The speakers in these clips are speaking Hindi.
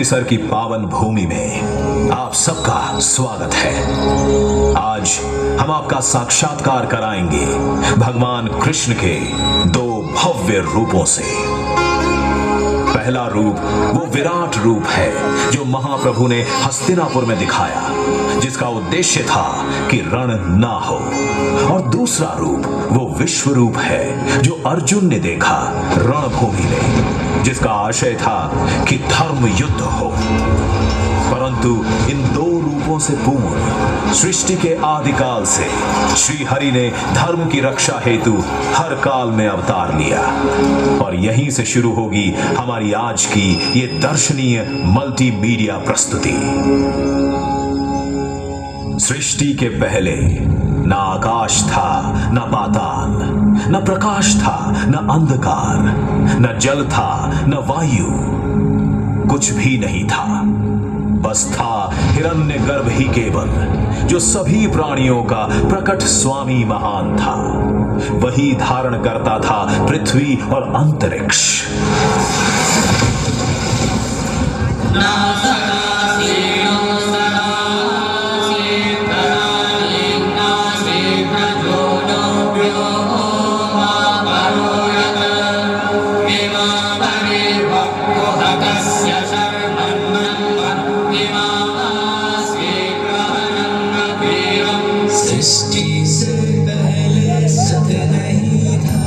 परिसर की पावन भूमि में आप सबका स्वागत है। आज हम आपका साक्षात्कार कराएंगे भगवान कृष्ण के दो भव्य रूपों से। पहला रूप वो विराट रूप है जो महाप्रभु ने हस्तिनापुर में दिखाया, जिसका उद्देश्य था कि रण ना हो। और दूसरा रूप वो विश्व रूप है जो अर्जुन ने देखा रणभूमि में, जिसका आशय था कि धर्म युद्ध हो। परंतु इन दो रूपों से पूर्ण सृष्टि के आदिकाल से श्री हरि ने धर्म की रक्षा हेतु हर काल में अवतार लिया। और यहीं से शुरू होगी हमारी आज की ये दर्शनीय मल्टीमीडिया प्रस्तुति। सृष्टि के पहले ना आकाश था, न पाताल, न प्रकाश था, न अंधकार, न जल था, न वायु, कुछ भी नहीं था। बस था हिरण्यगर्भ ही केवल, जो सभी प्राणियों का प्रकट स्वामी महान था। वही धारण करता था पृथ्वी और अंतरिक्ष। सृष्टि से पहले सत नहीं था,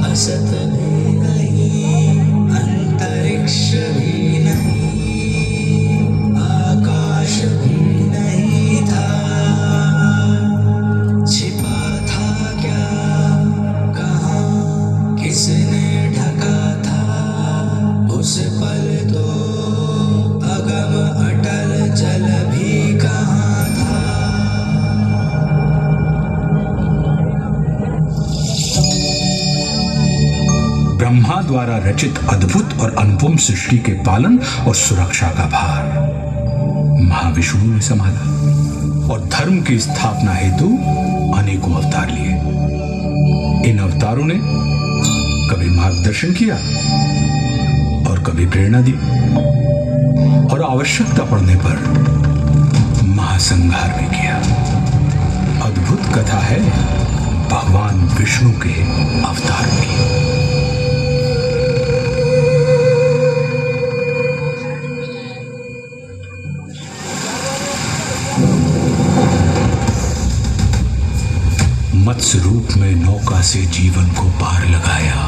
असत भी नहीं, अंतरिक्ष भी नहीं, आकाश भी नहीं था। छिपा था क्या, कहाँ, किसने ढका था उस पल तो अगम अटल जल भी कहाँ था। ब्रह्मा द्वारा रचित अद्भुत और अनुपम सृष्टि के पालन और सुरक्षा का भार महाविष्णु ने संभाला और धर्म की स्थापना हेतु अनेकों अवतार लिए। इन अवतारों ने कभी मार्गदर्शन किया और कभी प्रेरणा दी, और आवश्यकता पड़ने पर महासंहार भी किया। अद्भुत कथा है भगवान विष्णु के अवतारों की। मत्स्य रूप में नौका से जीवन को पार लगाया।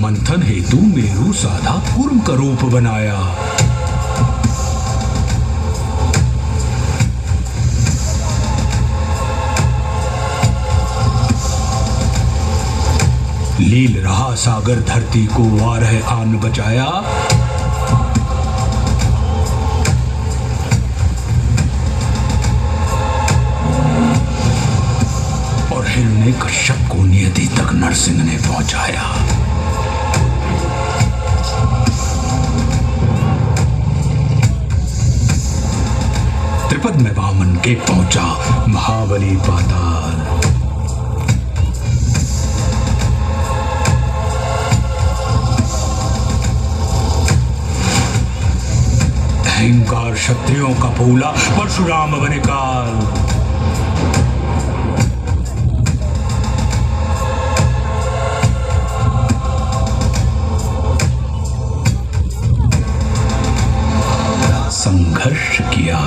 मंथन हेतु मेरु साधा कूर्म का रूप बनाया। लील रहा सागर धरती को वारह आन बचाया। हिरण्य कश्यप को नियति तक नरसिंह ने पहुंचाया। त्रिपद में वामन के पहुंचा महाबली पाताल। अहंकार क्षत्रियों का फूला परशुराम बने काल। संघर्ष किया,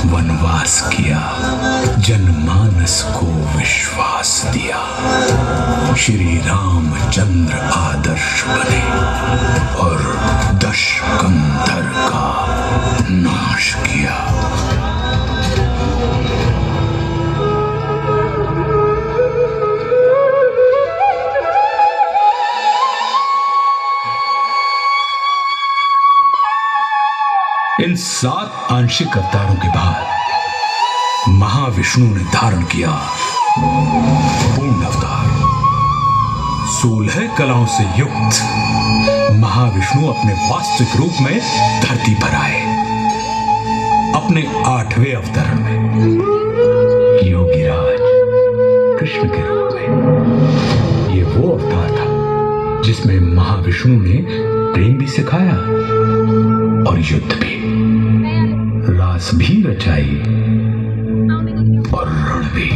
वनवास किया, जनमानस को विश्वास दिया। श्री रामचंद्र आदर्श बने और दश कंधर का नाश किया। इन 7 आंशिक अवतारों के बाद महाविष्णु ने धारण किया पूर्ण अवतार। 16 कलाओं से युक्त महाविष्णु अपने वास्तविक रूप में धरती पर आए। अपने 8वें अवतरण में योगीराज कृष्ण के रूप में। ये वो अवतार था जिसमें महाविष्णु ने प्रेम भी सिखाया और युद्ध भी, रास भी रचाई और रण भी।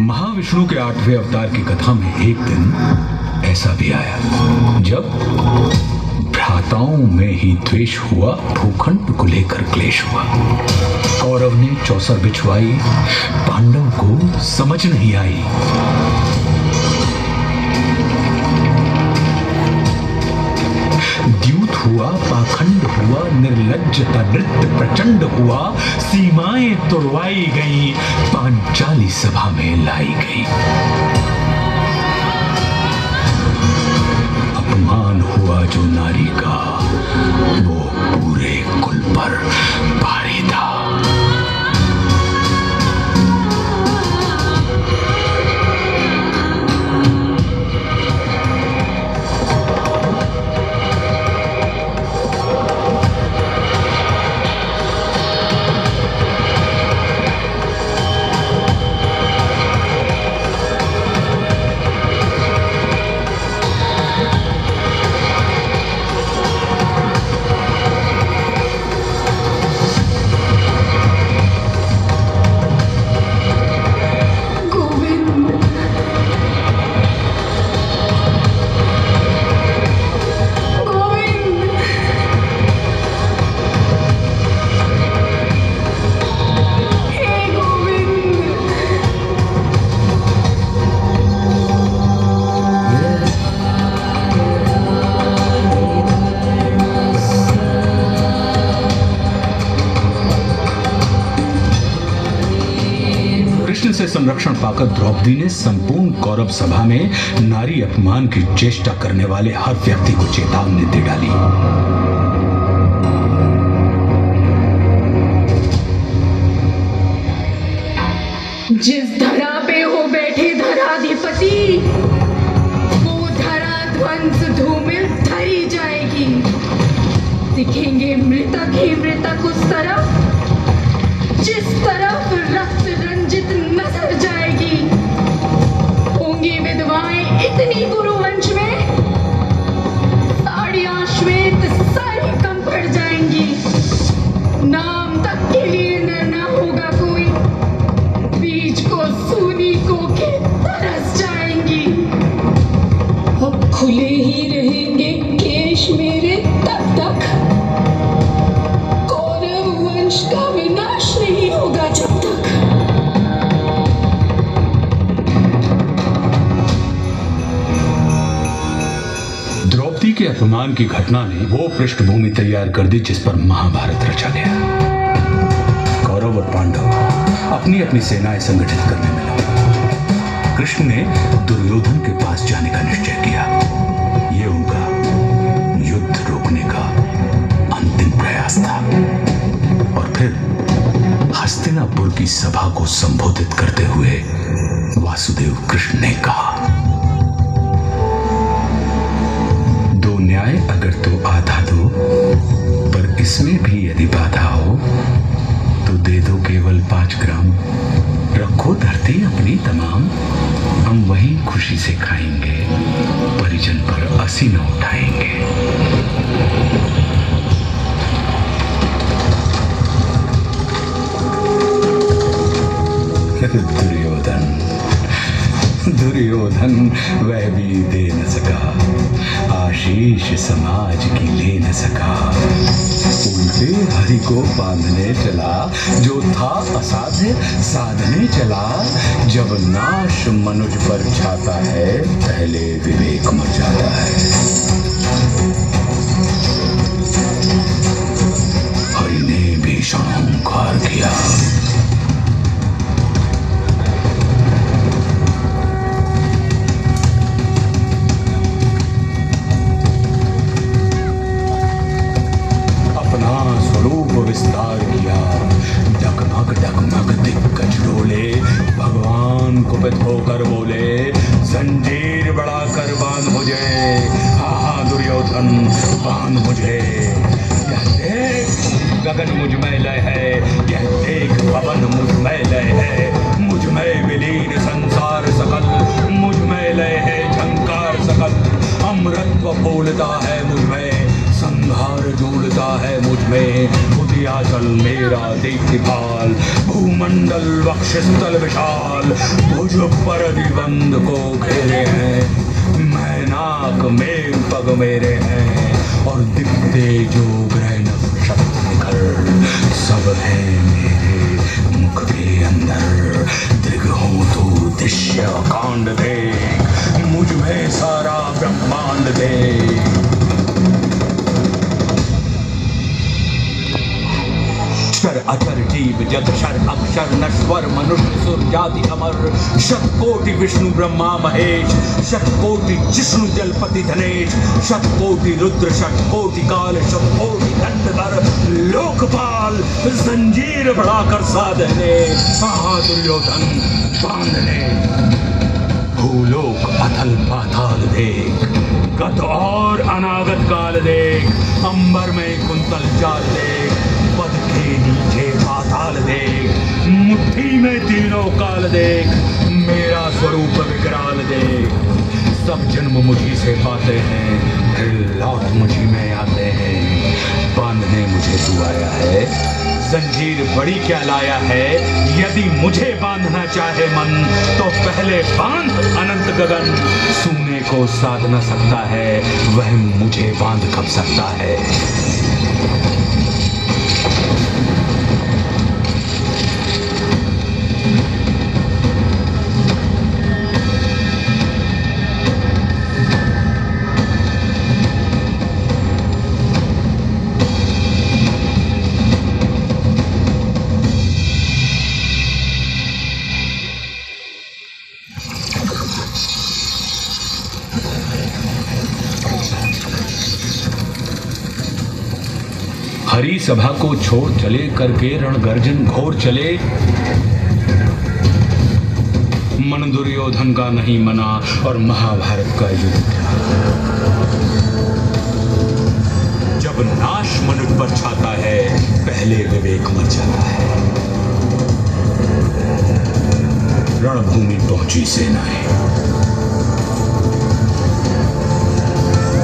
महाविष्णु के 8वें अवतार की कथा में एक दिन ऐसा भी आया जब भ्राताओं में ही द्वेष हुआ, भूखंड को लेकर क्लेश हुआ। कौरव ने चौसर बिछवाई, पांडव को समझ नहीं आई। द्यूत हुआ, पाखंड हुआ, निर्लज्जता नृत्य प्रचंड हुआ, सीमाएं तोड़वाई गई, पांचाली सभा में लाई गई। अपमान हुआ जो नारी का, वो पूरे कुल पर भारी था। से संरक्षण पाकर द्रौपदी ने संपूर्ण कौरव सभा में नारी अपमान की चेष्टा करने वाले हर व्यक्ति को चेतावनी दे डाली। जिस धरा पे हो बैठे धराधिपति, वो धरा ध्वंस धूमिल धरी जाएगी। दिखेंगे मृतक ही मृतक उस तरफ जिस तरफ रक्त रंजित नजर जाएगी। होंगी विधवाएं इतनी गुरुवंश में, साड़ियां श्वेत सारी कम पड़ जाएंगी। नाम तक के लिए न होगा कोई, बीज को सूनी को के तरस जाएंगी। अब खुले ही रहेंगे केश मेरे तब तक, कौरव वंश का विनाश नहीं होगा जब तक। द्रौपदी के अपमान की घटना ने वो पृष्ठभूमि तैयार कर दी जिस पर महाभारत रचा गया। कौरव और पांडव अपनी अपनी सेनाएं संगठित करने में लगे। कृष्ण ने दुर्योधन के पास जाने का निश्चय किया। यह उनका युद्ध रोकने का अंतिम प्रयास था। और फिर हस्तिनापुर की सभा को संबोधित करते हुए वासुदेव कृष्ण ने कहा, दो न्याय अगर तो आधा दो, पर इसमें भी यदि बाधा हो तो दे दो केवल 5 ग्राम। रखो धरती अपनी तमाम, हम वही खुशी से खाएंगे, परिजन पर असी न उठाएंगे। दुर्योधन वह भी दे न सका, आशीष समाज की ले न सका। उल्टे हरि को बांधने चला, जो था असाध्य साधने चला। जब नाश मनुज पर छाता है, पहले विवेक मर जाता है। हरि ने भीषण ओंकार किया। गगन मुझ में लय है, यह देख पवन मुझ में लय है। मुझ में विलीन संसार सकल, मुझ में लय है झंकार सकल। अमृतत्व बोलता है मुझ में, संहार झूलता है मुझ में। उदयाचल मेरा देखभाल, भूमंडल वक्षस्थल विशाल। भुज पर दिबंध को घेरे हैं, मैं नाक मेरु पग मेरे हैं। और दिखते जो ग्रह नक्षत्र निखर, सब है मेरे मुख के अंदर। दृग हूँ तू दृश्य कांड देख, मुझ में सारा ब्रह्मांड देख। क्षर अचर जीव जग शर अक्षर नश्वर मनुष्य सुर जाति अमर। शतकोटि विष्णु ब्रह्मा महेश, शतकोटि जिष्णु जलपति धनेश। शतकोटि रुद्र शतकोटि काल, शतकोटि दंडधर लोकपाल। जंजीर बढ़ाकर साधने, दुर्योधन बांधने। भूलोक अथल पाताल देख, गत और अनागत काल देख। अंबर में कुंतल जाल देख, पद के नीचे पाताल देख। मुट्ठी में तीनों काल देख, मेरा स्वरूप विकराल देख। सब जन्म मुझी से पाते हैं, फिर लौट मुझी में आते हैं। बांधने मुझे तू आया है, जंजीर बड़ी क्या लाया है। यदि मुझे बांधना चाहे मन, तो पहले बांध अनंत गगन। सोने को साध न सकता है, वह मुझे बांध कब सकता है। हरी सभा को छोड़ चले, करके रणगर्जन घोर चले। मन दुर्योधन का नहीं मना, और महाभारत का युद्ध था। जब नाश मनुष्य पर छाता है, पहले विवेक मर जाता है। रणभूमि पहुंची सेनाएं,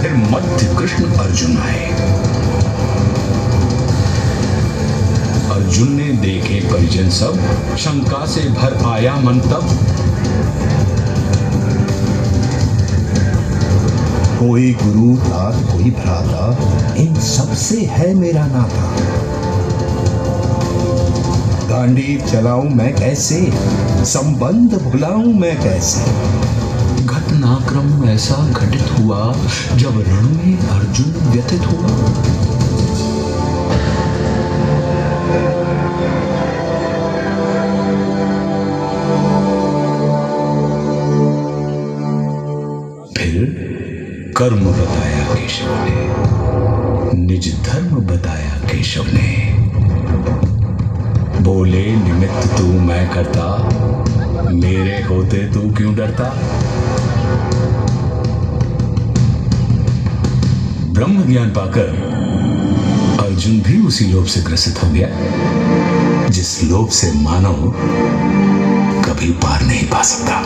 फिर मध्य कृष्ण अर्जुन आए। अर्जुन ने देखे परिजन सब, शंका से भर आया मन तब। कोई गुरु था कोई भ्राता, इन सबसे है मेरा नाता। गांडीव चलाऊं मैं कैसे, संबंध भुलाऊं मैं कैसे। घटनाक्रम ऐसा घटित हुआ, जब रण में अर्जुन व्यथित हुआ। कर्म बताया केशव ने, निज धर्म बताया केशव ने। बोले निमित्त तू मैं करता, मेरे होते तू क्यों डरता। ब्रह्म ज्ञान पाकर अर्जुन भी उसी लोभ से ग्रसित हो गया, जिस लोभ से मानव कभी पार नहीं पा सकता।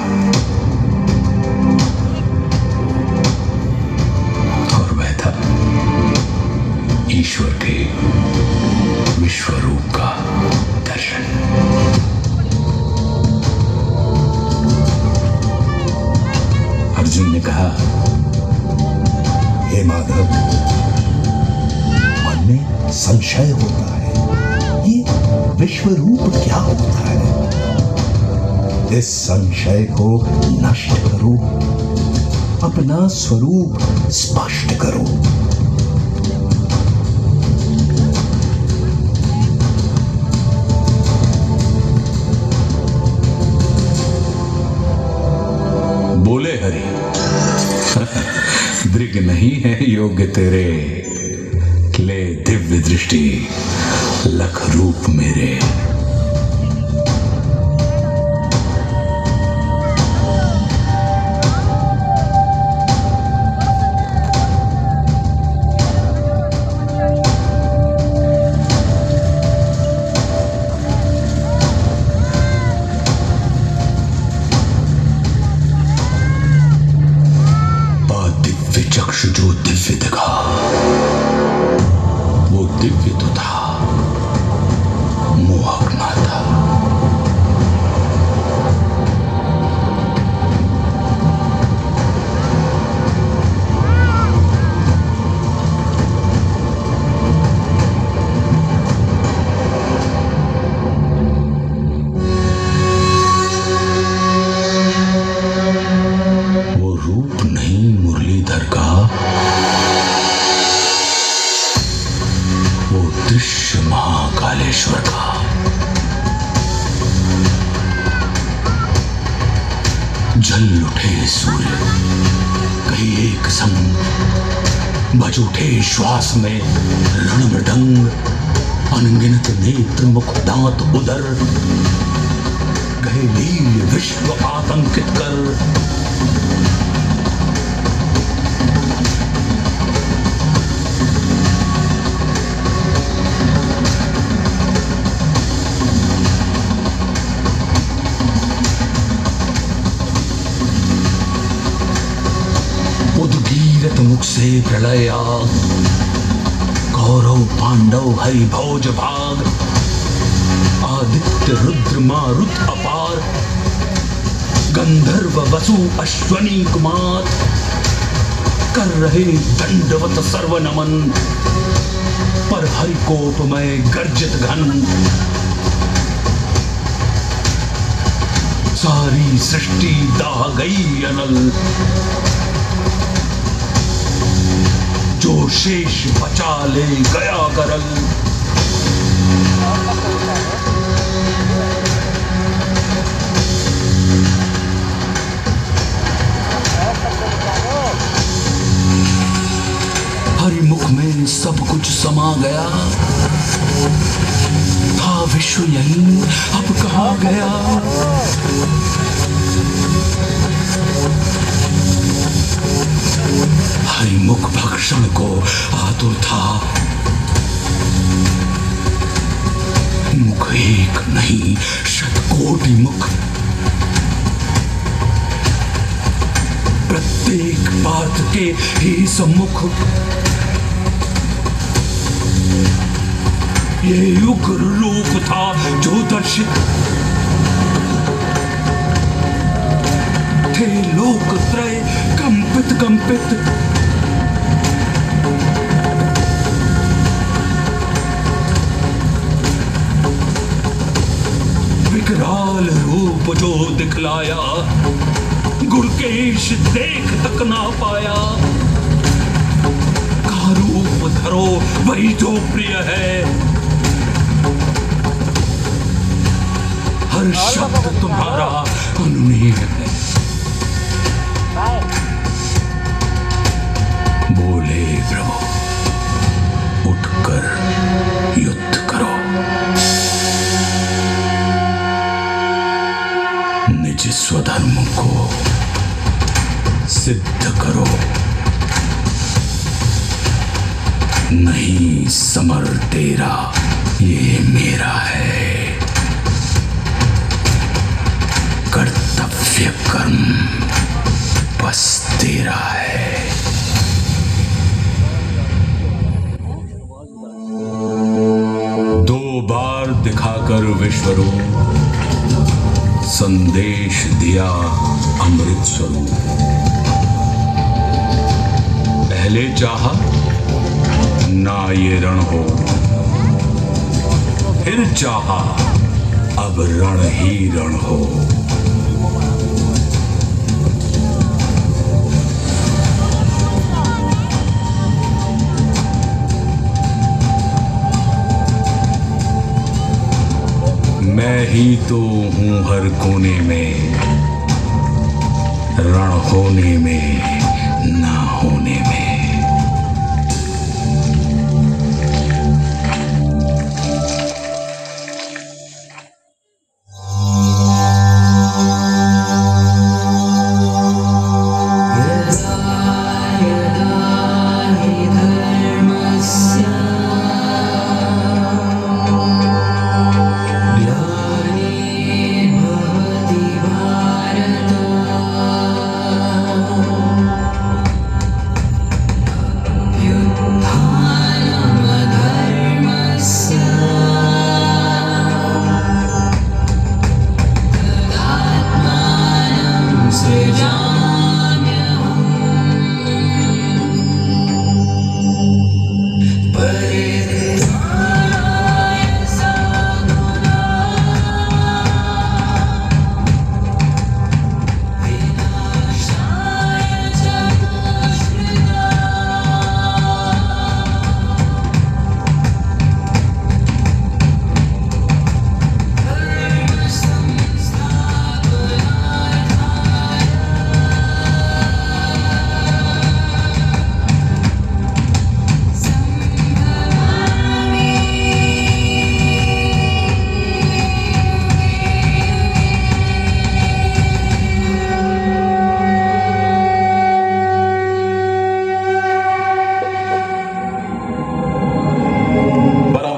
ईश्वर के विश्वरूप का दर्शन। अर्जुन ने कहा, हे माधव, मन में संशय होता है, ये विश्वरूप क्या होता है। इस संशय को नष्ट करो, अपना स्वरूप स्पष्ट करो। बोले हरि, दृग नहीं है योग्य तेरे, ले दिव्य दृष्टि लख रूप मेरे। ये तो था, मोहक ना था। वो रूप नहीं मुरलीधर का, वो दृश्य महाकालेश्वर का। जल उठे सूर्य कहीं एक संग, बज उठे श्वास में रण मृदंग, अनगिनत नेत्र मुख दांत उदर, गए लील विश्व आतंकित कर। उद्गीरत मुख से प्रलय आग, कौरव पांडव हरि भोज भाग, आदित्य रुद्र मारुत अपार, गंधर्व वसु अश्वनी कुमार, कर रहे दंडवत सर्व नमन, पर हरिकोप में गर्जित घन। सारी सृष्टि दाह गई अनल, जो शेष बचा ले गया करल। हरिमुख में सब कुछ समा गया, था विश्व यहीं अब कहाँ गया। हरिमुख भक्षण को आतुर था, मुख एक नहीं शतकोटि मुख, प्रत्येक पार्थ के ही सम्मुख। ये उग्र रूप था जो दर्शित, थे लोक त्रय कंपित कंपित। विकराल रूप जो दिखलाया, गुरकेश देख तक ना पाया। का रूप धरो वही जो प्रिय है, हर शब्द तुम्हारा अनुनीय है। बोले प्रभु उठकर युद्ध करो, निज स्वधर्म को सिद्ध करो। नहीं समर तेरा ये मेरा है, कर्तव्य कर्म बस तेरा है। दो बार दिखाकर विश्वरूप, संदेश दिया अमृत स्वरूप। पहले चाहा ना ये रण हो, फिर चाहा अब रण ही रण हो। मैं ही तो हूं हर कोने में, रण होने में ना होने में।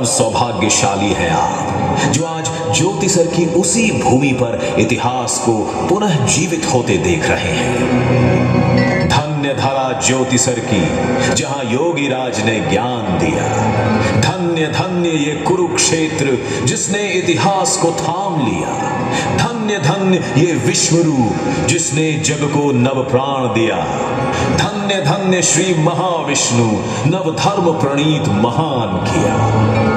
परम सौभाग्यशाली हैं आप, जो आज ज्योतिसर की उसी भूमि पर इतिहास को पुनः जीवित होते देख रहे हैं। धन्य धरा ज्योतिसर की, जहां योगी राज ने ज्ञान दिया। धन्य धन्य ये कुरुक्षेत्र, जिसने इतिहास को थाम लिया। धन्य धन्य ये विश्वरूप, जिसने जग को नव प्राण दिया। धन्य धन्य श्री महाविष्णु, नव धर्म प्रणीत महान किया।